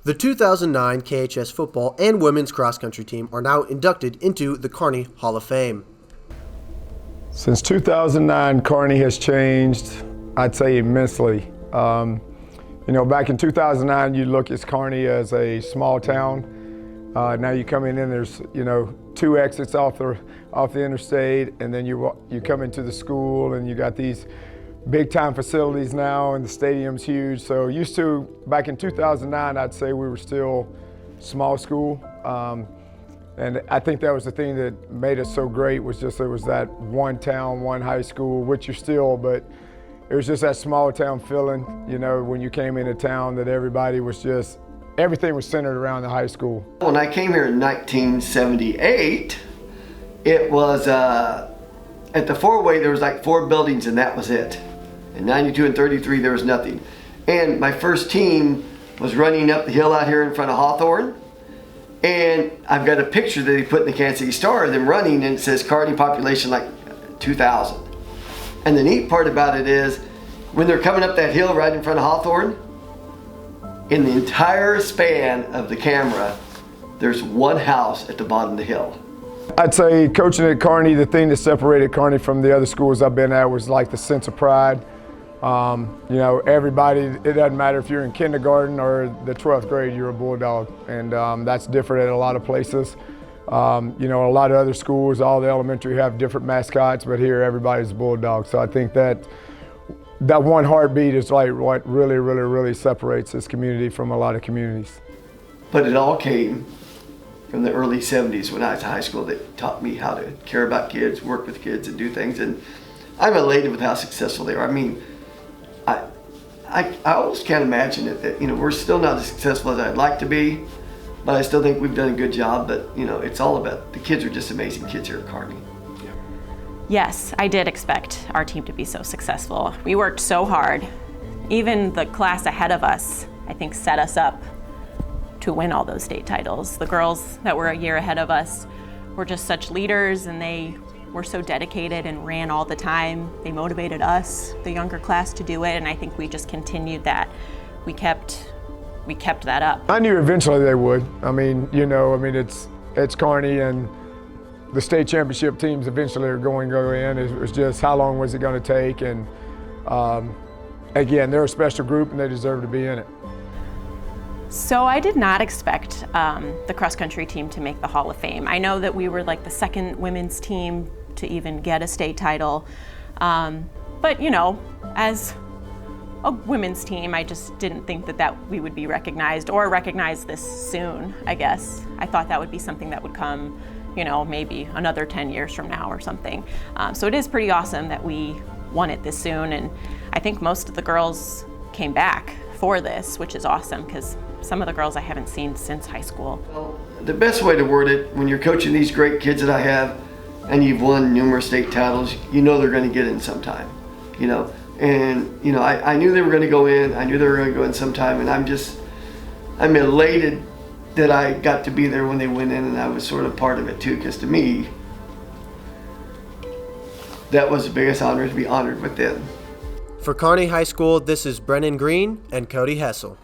The 2009 KHS football and women's cross-country team are now inducted into the Kearney Hall of Fame. Since 2009, Kearney has changed, I'd say, immensely. Back in 2009, you look at Kearney as a small town. Now you come in and there's, two exits off the interstate, and then you come into the school and you got these big time facilities now, and the stadium's huge. So back in 2009, I'd say we were still small school. And I think that was the thing that made us so great, was just there was that one town, one high school, which you're still, but it was just that small town feeling, when you came into town, that everything was centered around the high school. When I came here in 1978, it was, at the four-way, there was like 4 buildings and that was it. In 92 and 33, there was nothing. And my first team was running up the hill out here in front of Hawthorne. And I've got a picture that he put in the Kansas City Star of them running, and it says Kearney population like 2,000. And the neat part about it is, when they're coming up that hill right in front of Hawthorne, in the entire span of the camera, there's one house at the bottom of the hill. I'd say coaching at Kearney, the thing that separated Kearney from the other schools I've been at was like the sense of pride. Everybody, it doesn't matter if you're in kindergarten or the 12th grade, you're a Bulldog. And that's different at a lot of places. A lot of other schools, all the elementary have different mascots, but here everybody's a Bulldog. So I think that one heartbeat is like what really, really, really separates this community from a lot of communities. But it all came from the early 70s when I was in high school, that taught me how to care about kids, work with kids, and do things. And I'm elated with how successful they are. I mean, I almost can't imagine it that, we're still not as successful as I'd like to be, but I still think we've done a good job. But, it's all about, the kids are just amazing kids here at Kearney. Yes, I did expect our team to be so successful. We worked so hard. Even the class ahead of us, I think, set us up to win all those state titles. The girls that were a year ahead of us were just such leaders, and they were so dedicated and ran all the time. They motivated us, the younger class, to do it, and I think we just continued that. We kept that up. I knew eventually they would. It's Kearney, and the state championship teams eventually are going to go in. It was just how long was it going to take, and again, they're a special group and they deserve to be in it. So I did not expect the cross-country team to make the Hall of Fame. I know that we were like the second women's team to even get a state title. But as a women's team, I just didn't think that we would be recognized this soon, I guess. I thought that would be something that would come, maybe another 10 years from now or something. So it is pretty awesome that we won it this soon. And I think most of the girls came back for this, which is awesome, because some of the girls I haven't seen since high school. Well, the best way to word it, when you're coaching these great kids that I have, and you've won numerous state titles, they're going to get in sometime, And, I knew they were going to go in. I knew they were going to go in sometime, and I'm elated that I got to be there when they went in, and I was sort of part of it too, because to me, that was the biggest honor, to be honored with them. For Kearney High School, this is Brennan Green and Cody Hessel.